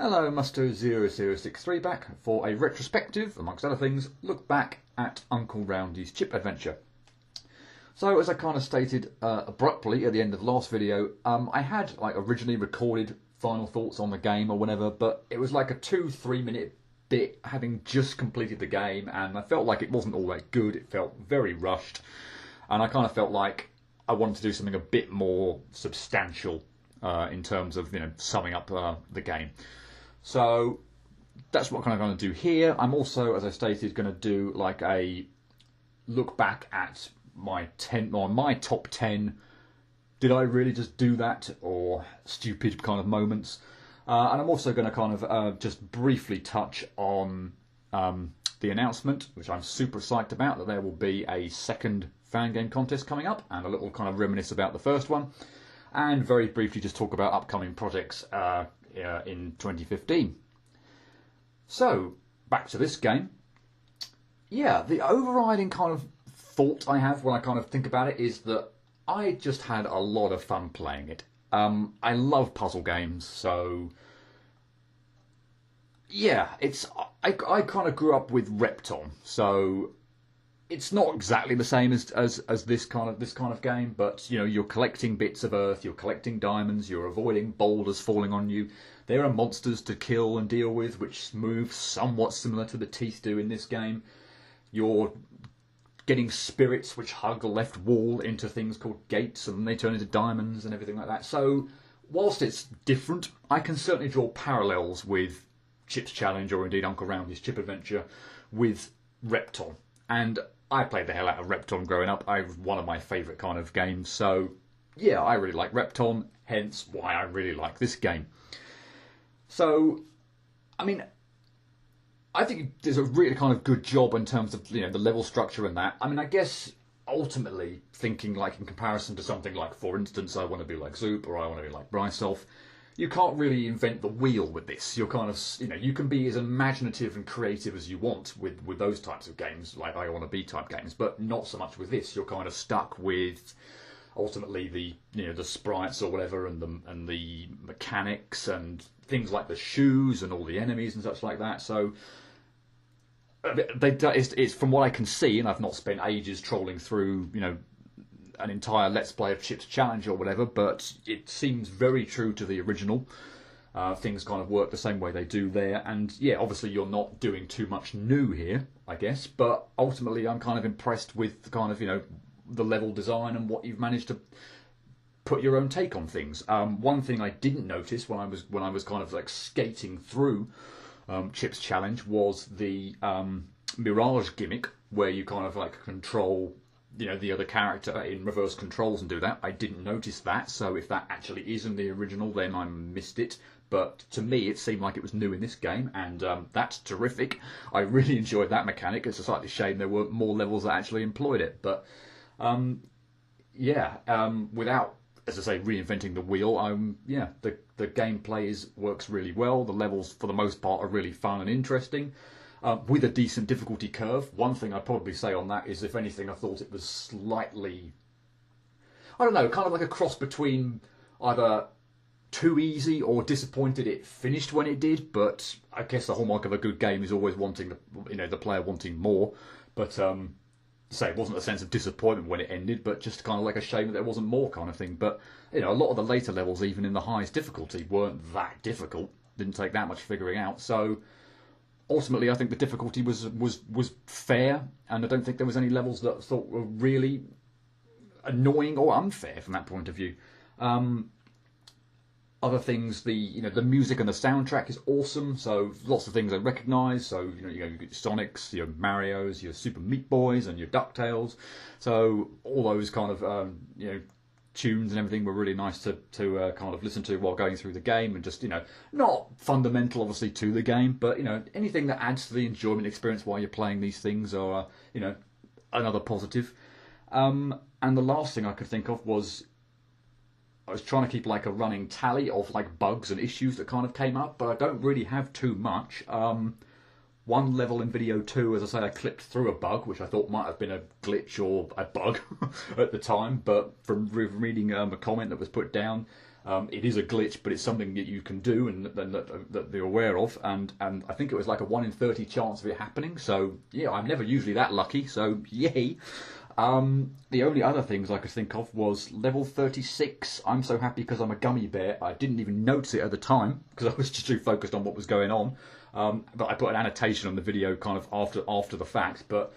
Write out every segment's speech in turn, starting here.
Hello, Musto0063 back for a retrospective, amongst other things, look back at Uncle Roundy's chip adventure. So, as I kind of stated abruptly at the end of the last video, I had originally recorded final thoughts on the game or whatever, but it was like a 2-3 minute bit having just completed the game, and I felt like it wasn't all that good. It felt very rushed, and I kind of felt like I wanted to do something a bit more substantial in terms of summing up the game. So that's what I'm going to do here. I'm also, as I stated, going to do like a look back at my top 10. Did I really just do that, or stupid kind of moments? And I'm also going to kind of just briefly touch on the announcement, which I'm super psyched about, that there will be a second fan game contest coming up, and a little kind of reminisce about the first one, and very briefly just talk about upcoming projects in 2015. So, back to this game. Yeah, the overriding kind of thought I have when I kind of think about it is that I just had a lot of fun playing it. I love puzzle games, so yeah, I kind of grew up with Repton, so it's not exactly the same as this kind of game, but you're collecting bits of earth, you're collecting diamonds, you're avoiding boulders falling on you. There are monsters to kill and deal with, which move somewhat similar to the teeth do in this game. You're getting spirits which hug the left wall into things called gates, and they turn into diamonds and everything like that. So, whilst it's different, I can certainly draw parallels with Chip's Challenge, or indeed Uncle Roundy's Chip Adventure, with Repton. And I played the hell out of Repton growing up. It was one of my favourite kind of games. So, yeah, I really like Repton, hence why I really like this game. So, I mean, I think there's a really kind of good job in terms of the level structure and that. I mean, I guess ultimately thinking like in comparison to something like, for instance, I want to be like Zoop or I want to be like Bryself, you can't really invent the wheel with this. You're kind of you can be as imaginative and creative as you want with those types of games, like I Want to Be type games, but not so much with this. You're kind of stuck with ultimately the the sprites or whatever, and the mechanics and things like the shoes and all the enemies and such like that. So it's from what I can see, and I've not spent ages trolling through an entire Let's Play of Chip's Challenge or whatever, but it seems very true to the original. Things kind of work the same way they do there, and yeah, obviously you're not doing too much new here, I guess, but ultimately I'm kind of impressed with the kind of the level design and what you've managed to put your own take on things. One thing I didn't notice when I was kind of like skating through Chip's Challenge was the Mirage gimmick, where you kind of like control the other character in reverse controls and do that. I didn't notice that, so if that actually is in the original, then I missed it. But to me, it seemed like it was new in this game, and that's terrific. I really enjoyed that mechanic. It's a slightly shame there weren't more levels that actually employed it. But without, as I say, reinventing the wheel, the gameplay works really well. The levels, for the most part, are really fun and interesting. With a decent difficulty curve. One thing I'd probably say on that is, if anything, I thought it was slightly, I don't know, kind of like a cross between either too easy or disappointed it finished when it did. But I guess the hallmark of a good game is always wanting the player wanting more. But say it wasn't a sense of disappointment when it ended, but just kind of like a shame that there wasn't more kind of thing. But a lot of the later levels, even in the highest difficulty, weren't that difficult. Didn't take that much figuring out. So ultimately, I think the difficulty was fair, and I don't think there was any levels that I thought were really annoying or unfair from that point of view. Other things, the music and the soundtrack is awesome. So lots of things I recognise. So you get your Sonics, your Mario's, your Super Meat Boys, and your DuckTales. So all those kind of tunes and everything were really nice to kind of listen to while going through the game, and just not fundamental obviously to the game, but anything that adds to the enjoyment experience while you're playing these things are another positive. And the last thing I could think of was I was trying to keep like a running tally of like bugs and issues that kind of came up, but I don't really have too much. One level in video 2, as I say, I clipped through a bug, which I thought might have been a glitch or a bug at the time, but from reading a comment that was put down, It is a glitch, but it's something that you can do and that they're aware of. And I think it was like a 1 in 30 chance of it happening. So yeah, I'm never usually that lucky. So yay. The only other things I could think of was level 36. I'm so happy because I'm a gummy bear. I didn't even notice it at the time because I was just too focused on what was going on. But I put an annotation on the video kind of after the fact. But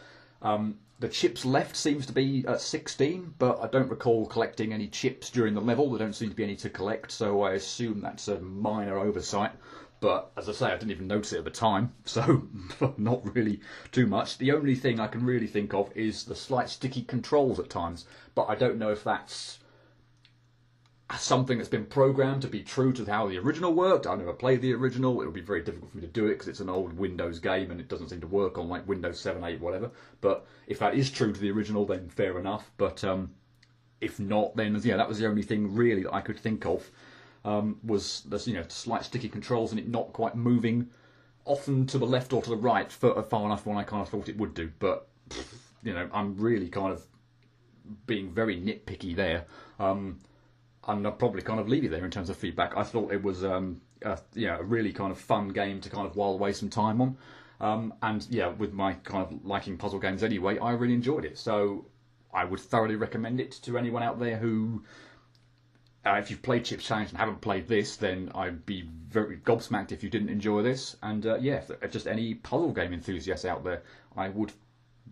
the chips left seems to be at 16, but I don't recall collecting any chips during the level. There don't seem to be any to collect, so I assume that's a minor oversight. But as I say, I didn't even notice it at the time, so not really too much. The only thing I can really think of is the slight sticky controls at times, but I don't know if that's something that's been programmed to be true to how the original worked. I never played the original. It would be very difficult for me to do it because it's an old Windows game and it doesn't seem to work on like Windows 7, 8, whatever. But if that is true to the original, then fair enough. But if not, then yeah, that was the only thing really that I could think of. Was the slight sticky controls and it not quite moving often to the left or to the right far enough when I kind of thought it would do. But I'm really kind of being very nitpicky there. And I'll probably kind of leave it there in terms of feedback. I thought it was a really kind of fun game to kind of while away some time on. And yeah, with my kind of liking puzzle games anyway, I really enjoyed it. So I would thoroughly recommend it to anyone out there who, if you've played Chips Challenge and haven't played this, then I'd be very gobsmacked if you didn't enjoy this. And yeah, just any puzzle game enthusiasts out there, I would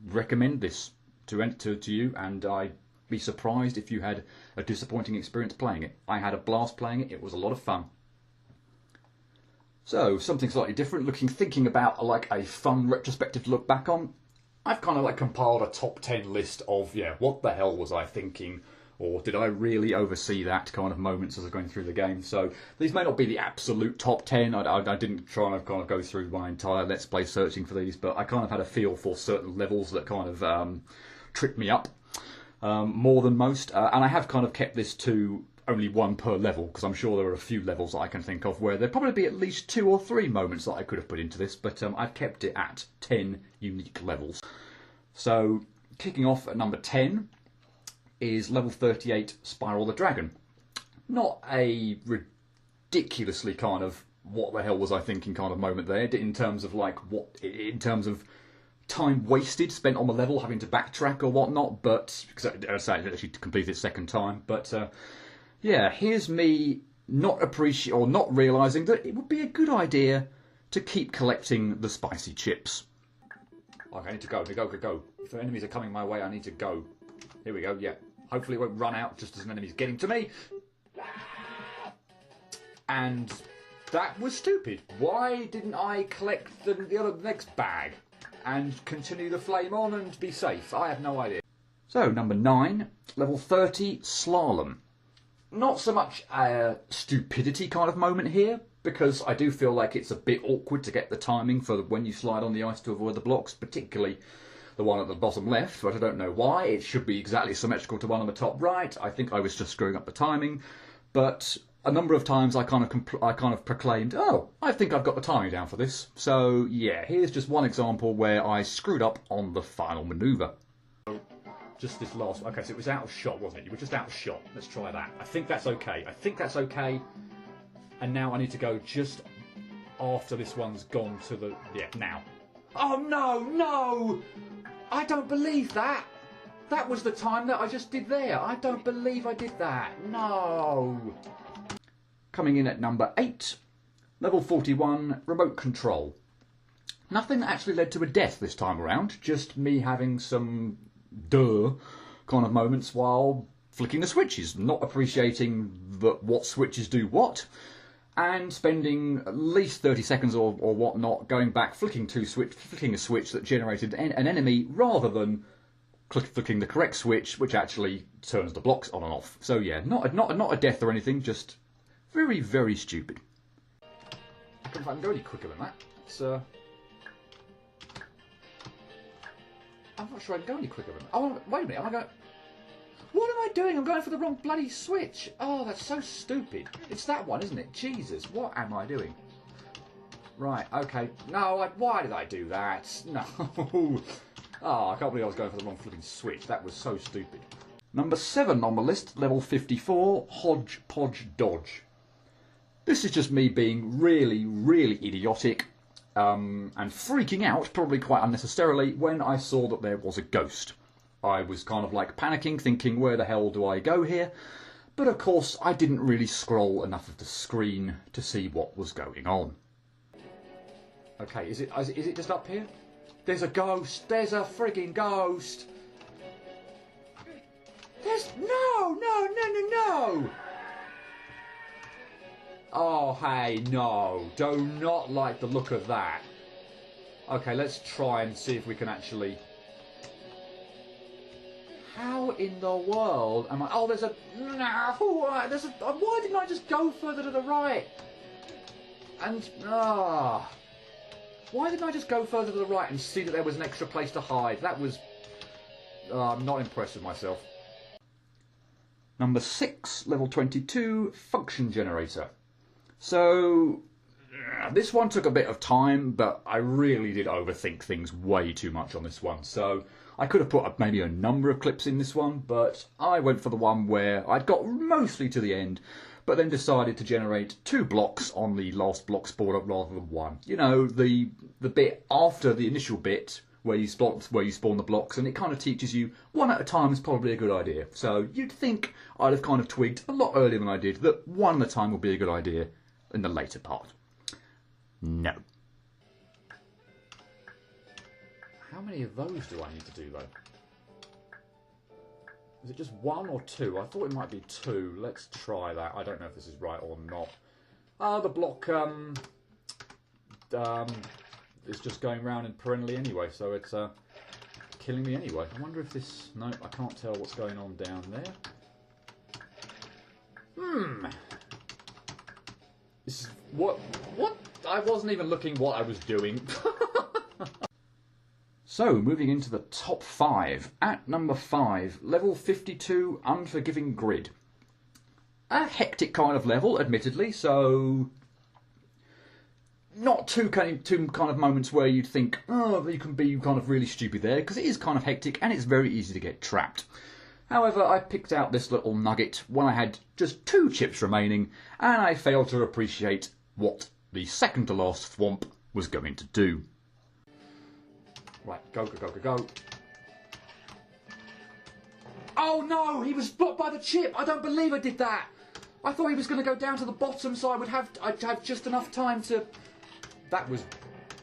recommend this to you, and I'd be surprised if you had a disappointing experience playing it. I had a blast playing it. It was a lot of fun. So, something slightly different, thinking about like a fun retrospective to look back on. I've kind of like compiled a top 10 list of, what the hell was I thinking? Or did I really oversee that kind of moments as I was going through the game? So these may not be the absolute top 10. I didn't try and kind of go through my entire Let's Play searching for these, but I kind of had a feel for certain levels that kind of tripped me up more than most. And I have kind of kept this to only one per level, because I'm sure there are a few levels that I can think of where there'd probably be at least 2 or 3 moments that I could have put into this, but I've kept it at 10 unique levels. So kicking off at number 10 is level 38, Spiral the Dragon. Not a ridiculously kind of what the hell was I thinking kind of moment there, in terms of time wasted spent on the level having to backtrack or whatnot, but because I actually completed it second time. But yeah, here's me not realising that it would be a good idea to keep collecting the spicy chips. Okay, I need to go. Go. If the enemies are coming my way, I need to go. Here we go, yeah. Hopefully it won't run out just as an enemy's getting to me. And that was stupid. Why didn't I collect the next bag and continue the flame on and be safe? I have no idea. So, number 9, level 30, Slalom. Not so much a stupidity kind of moment here, because I do feel like it's a bit awkward to get the timing for when you slide on the ice to avoid the blocks, particularly the one at the bottom left, but I don't know why. It should be exactly symmetrical to one on the top right. I think I was just screwing up the timing, but a number of times I kind of proclaimed, oh, I think I've got the timing down for this. So yeah, here's just one example where I screwed up on the final manoeuvre. Just this last one. Okay, so it was out of shot, wasn't it? You were just out of shot. Let's try that. I think that's okay. And now I need to go just after this one's gone to the... yeah, now. Oh, no! I don't believe that! That was the time that I just did there. I don't believe I did that. No! Coming in at number 8, level 41, Remote Control. Nothing that actually led to a death this time around, just me having some kind of moments while flicking the switches, not appreciating what switches do what, and spending at least 30 seconds or whatnot going back, flicking a switch that generated an enemy rather than flicking the correct switch, which actually turns the blocks on and off. So yeah, not a death or anything, just very, very stupid. I don't know if I can go any quicker than that. It's I'm not sure I can go any quicker than that. Oh, wait a minute, am I going... What am I doing? I'm going for the wrong bloody switch. Oh, that's so stupid. It's that one, isn't it? Jesus, what am I doing? Right, okay. No, why did I do that? No. Oh, I can't believe I was going for the wrong flipping switch. That was so stupid. Number 7 on the list, level 54, Hodge Podge Dodge. This is just me being really, really idiotic and freaking out, probably quite unnecessarily, when I saw that there was a ghost. I was kind of like panicking, thinking, where the hell do I go here? But of course, I didn't really scroll enough of the screen to see what was going on. Okay, is it just up here? There's a ghost! There's a frigging ghost! There's... No! Oh, hey, no. Do not like the look of that. Okay, let's try and see if we can actually... How in the world am I... Oh, there's a... No, there's a... Why didn't I just go further to the right? And... Why didn't I just go further to the right and see that there was an extra place to hide? That was... I'm not impressed with myself. Number 6, level 22, function generator. So, this one took a bit of time, but I really did overthink things way too much on this one. So, I could have put up maybe a number of clips in this one, but I went for the one where I'd got mostly to the end, but then decided to generate 2 blocks on the last block spawner rather than 1. You know, the bit after the initial bit where you spawn the blocks, and it kind of teaches you 1 at a time is probably a good idea. So you'd think I'd have kind of twigged a lot earlier than I did that 1 at a time would be a good idea in the later part. No. How many of those do I need to do though? Is it just 1 or 2? I thought it might be 2. Let's try that. I don't know if this is right or not. The block is just going round and perennially anyway, so it's killing me anyway. I wonder if this... No, I can't tell what's going on down there. This is... What? I wasn't even looking what I was doing. So, moving into the top 5. At number 5, level 52, Unforgiving Grid. A hectic kind of level, admittedly, so... Not two kind of moments where you'd think, oh, you can be kind of really stupid there, because it is kind of hectic and it's very easy to get trapped. However, I picked out this little nugget when I had just 2 chips remaining, and I failed to appreciate what the second to last thwomp was going to do. Right, go. Oh no, he was blocked by the chip! I don't believe I did that! I thought he was going to go down to the bottom so I'd have just enough time to... That was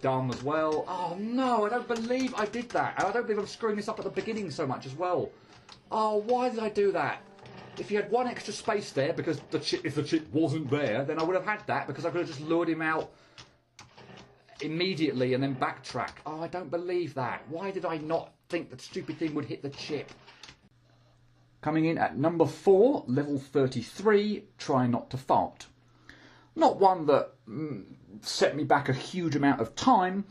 dumb as well. Oh no, I don't believe I did that. And I don't believe I'm screwing this up at the beginning so much as well. Oh, why did I do that? If you had 1 extra space there, because if the chip wasn't there, then I would have had that, because I could have just lured him out immediately and then backtrack. Oh, I don't believe that. Why did I not think that stupid thing would hit the chip? Coming in at number 4, level 33, Try Not to Fart. Not one that set me back a huge amount of time,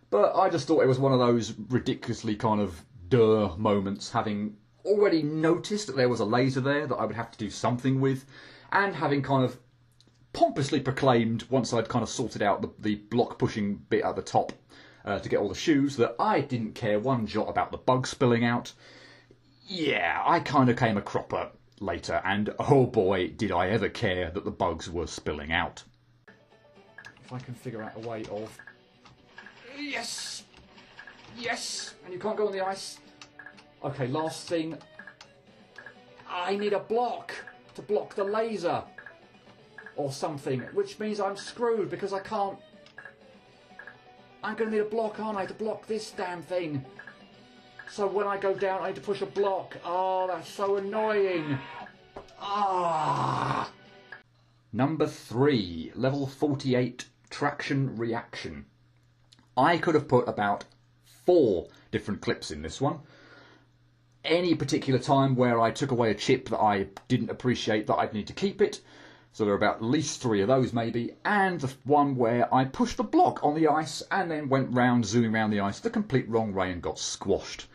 but I just thought it was one of those ridiculously kind of duh moments, having already noticed that there was a laser there that I would have to do something with, and having kind of pompously proclaimed, once I'd kind of sorted out the block pushing bit at the top to get all the shoes, that I didn't care 1 jot about the bug spilling out. Yeah, I kind of came a cropper later, and oh boy, did I ever care that the bugs were spilling out. If I can figure out a way of... Yes! Yes! And you can't go on the ice. Okay, last thing. I need a block to block the laser. Or something, which means I'm screwed because I can't... I'm going to need a block, aren't I, to block this damn thing. So when I go down, I need to push a block. Oh, that's so annoying. Ah. Number 3, level 48, Traction Reaction. I could have put about 4 different clips in this one. Any particular time where I took away a chip that I didn't appreciate that I'd need to keep it. So there are about at least 3 of those maybe, and the one where I pushed the block on the ice and then went round, zooming around the ice the complete wrong way and got squashed.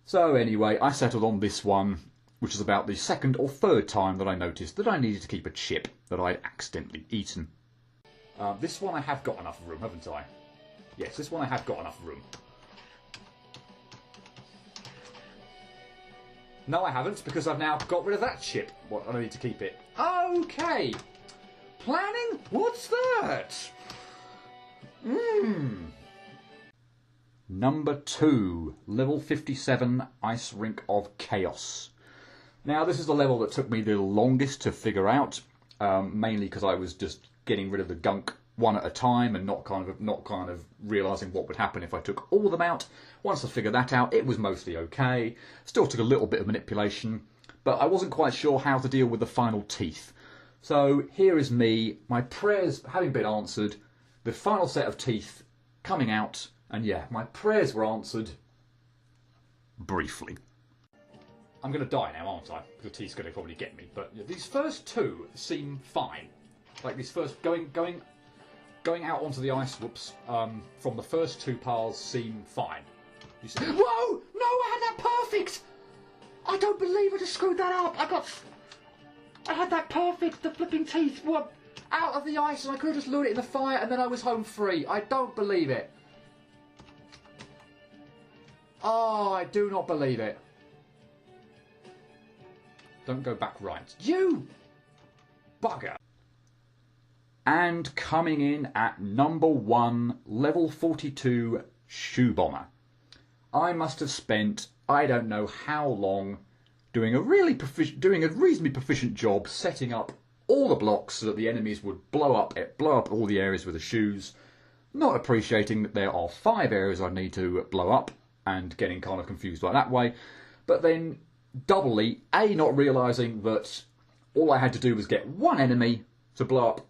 So anyway, I settled on this one, which is about the 2nd or 3rd time that I noticed that I needed to keep a chip that I'd accidentally eaten. This one I have got enough room, haven't I? Yes, this one I have got enough room. No, I haven't, because I've now got rid of that chip. What, I need to keep it. Okay. Planning? What's that? Number 2, level 57, Ice Rink of Chaos. Now, this is the level that took me the longest to figure out, mainly because I was just getting rid of the gunk one at a time and not kind of realising what would happen if I took all of them out. Once I figured that out, it was mostly okay. Still took a little bit of manipulation, but I wasn't quite sure how to deal with the final teeth. So here is me, my prayers having been answered, the final set of teeth coming out, and yeah, my prayers were answered briefly. I'm going to die now, aren't I? The teeth's going to probably get me, but these first two seem fine. Like these first going out onto the ice, from the first two paths seem fine. You see, whoa! No, I had that perfect! I don't believe I just screwed that up. I had that perfect. The flipping teeth were out of the ice, and I could have just lured it in the fire, and then I was home free. I don't believe it. Oh, I do not believe it. Don't go back right. You bugger. And coming in at number 1, level 42, Shoe Bomber. I must have spent, I don't know how long, doing a reasonably proficient job setting up all the blocks so that the enemies would blow up all the areas with the shoes, not appreciating that there are 5 areas I need to blow up and getting kind of confused by that way, but then doubly, not realising that all I had to do was get one enemy to blow up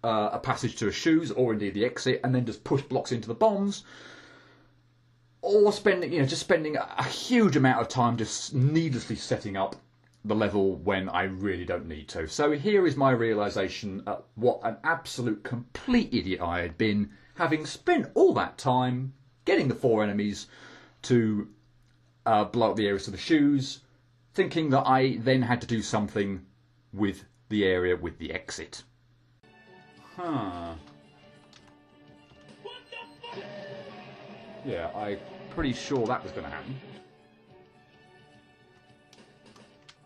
a passage to a shoes, or indeed the exit, and then just push blocks into the bombs, or spending a huge amount of time just needlessly setting up the level when I really don't need to. So here is my realisation at what an absolute complete idiot I had been, having spent all that time getting the 4 enemies to blow up the areas to the shoes, thinking that I then had to do something with the area with the exit. Huh. Yeah, I'm pretty sure that was going to happen.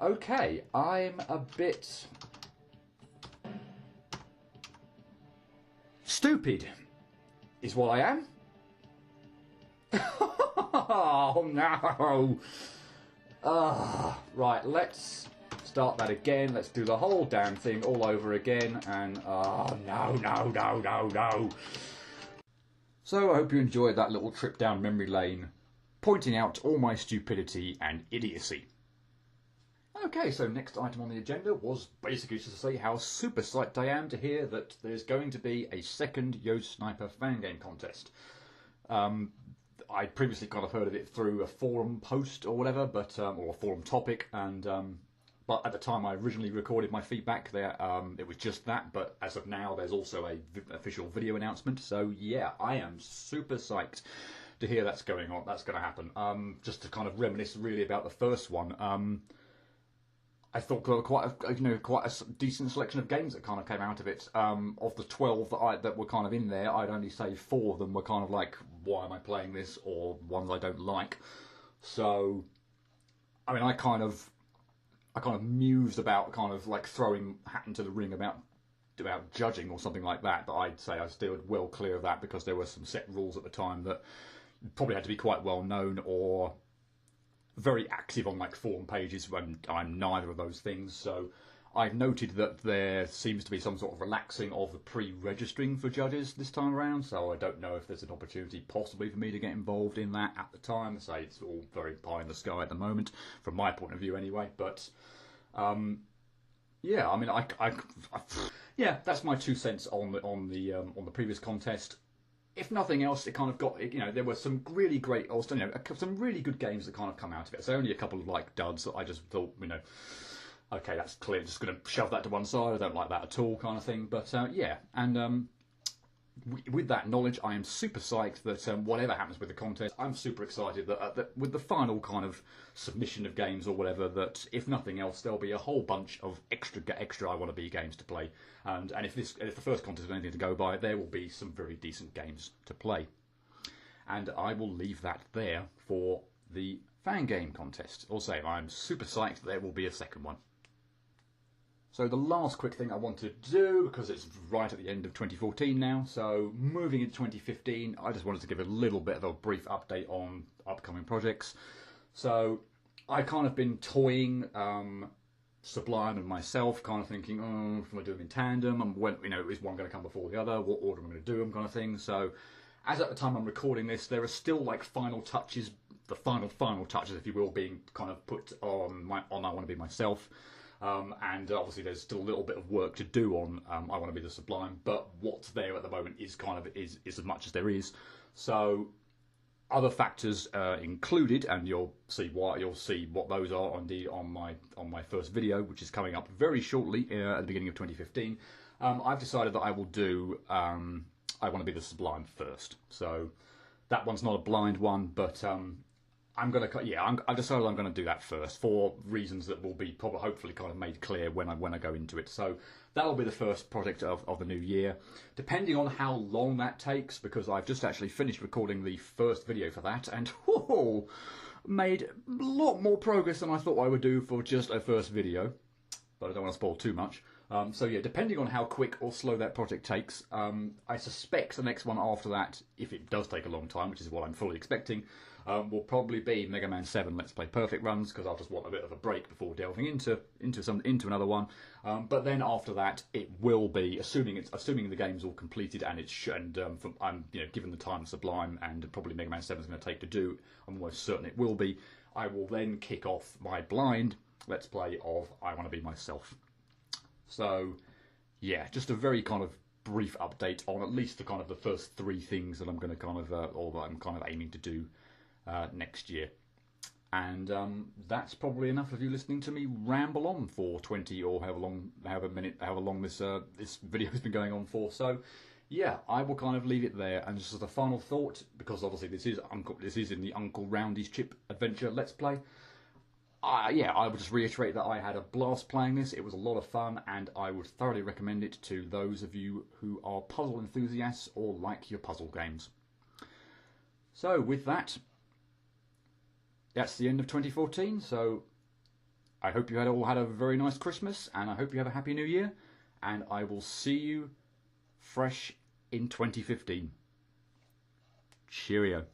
Okay, I'm a bit stupid, is what I am. Oh no! Right, let's start that again. Let's do the whole damn thing all over again. And no. So I hope you enjoyed that little trip down memory lane, pointing out all my stupidity and idiocy. Okay, so next item on the agenda was basically just to say how super psyched I am to hear that there's going to be a second Yo Sniper fangame contest. I'd previously kind of heard of it through a forum post or whatever, but or a forum topic, and but at the time I originally recorded my feedback there, it was just that. But as of now, there's also a official video announcement. So yeah, I am super psyched to hear that's going on. That's going to happen. Just to kind of reminisce really about the first one. I thought there were quite a decent selection of games that kind of came out of it. Of the 12 that were kind of in there, I'd only say 4 of them were kind of like, why am I playing this, or ones I don't like. So, I mean, I kind of mused about kind of like throwing hat into the ring about judging or something like that. But I'd say I steered well clear of that because there were some set rules at the time that probably had to be quite well known or very active on like forum pages when I'm neither of those things. So I've noted that there seems to be some sort of relaxing of the pre-registering for judges this time around, so I don't know if there's an opportunity possibly for me to get involved in that at the time. Say it's all very pie in the sky at the moment from my point of view anyway, but yeah, I mean yeah, that's my 2 cents on the previous contest. If nothing else, it kind of got, there were some really great, or some really good games that kind of come out of it. So only a couple of like duds that I just thought, okay, that's clear. Just going to shove that to one side. I don't like that at all, kind of thing. But yeah, and with that knowledge, I am super psyched that whatever happens with the contest, I'm super excited that with the final kind of submission of games or whatever, that if nothing else, there'll be a whole bunch of extra I Want to Be games to play. And if the first contest is anything to go by, there will be some very decent games to play. And I will leave that there for the fangame contest. Also, I'm super psyched there will be a second one. So the last quick thing I wanted to do, because it's right at the end of 2014 now, so moving into 2015, I just wanted to give a little bit of a brief update on upcoming projects. So I kind of been toying Sublime and myself, kind of thinking, oh, if I do them in tandem, and when, is one going to come before the other? What order am I going to do them, kind of thing. So as at the time I'm recording this, there are still like final touches, the final touches, if you will, being kind of put on I Want to Be Myself. And obviously there's still a little bit of work to do on I Want to Be the Sublime, but what's there at the moment is as much as there is. So other factors included, and you'll see what those are indeed on my first video, which is coming up very shortly at the beginning of 2015. I've decided that I will do I Want to Be the Sublime first. So that one's not a blind one, but I've decided I'm going to do that first for reasons that will be probably hopefully kind of made clear when I go into it. So that will be the first project of the new year, depending on how long that takes, because I've just actually finished recording the first video for that, and made a lot more progress than I thought I would do for just a first video. But I don't want to spoil too much. So yeah, depending on how quick or slow that project takes, I suspect the next one after that, if it does take a long time, which is what I'm fully expecting, will probably be Mega Man 7 Let's Play Perfect runs, because I'll just want a bit of a break before delving into another one. But then after that, it will be, assuming the game's all completed and given the time Sublime and probably Mega Man 7 is going to take to do, I'm almost certain it will be. I will then kick off my blind Let's Play of I Want to Be Myself. So, yeah, just a very kind of brief update on at least the first three things that I'm going to or that I'm kind of aiming to do next year. And that's probably enough of you listening to me ramble on for 20 or however long this video has been going on for. So, yeah, I will kind of leave it there. And just as a final thought, because obviously this is in the Uncle Roundy's Chip Adventure Let's Play. I would just reiterate that I had a blast playing this. It was a lot of fun, and I would thoroughly recommend it to those of you who are puzzle enthusiasts or like your puzzle games. So with that, that's the end of 2014. So I hope you all had a very nice Christmas, and I hope you have a happy New Year, and I will see you fresh in 2015. Cheerio.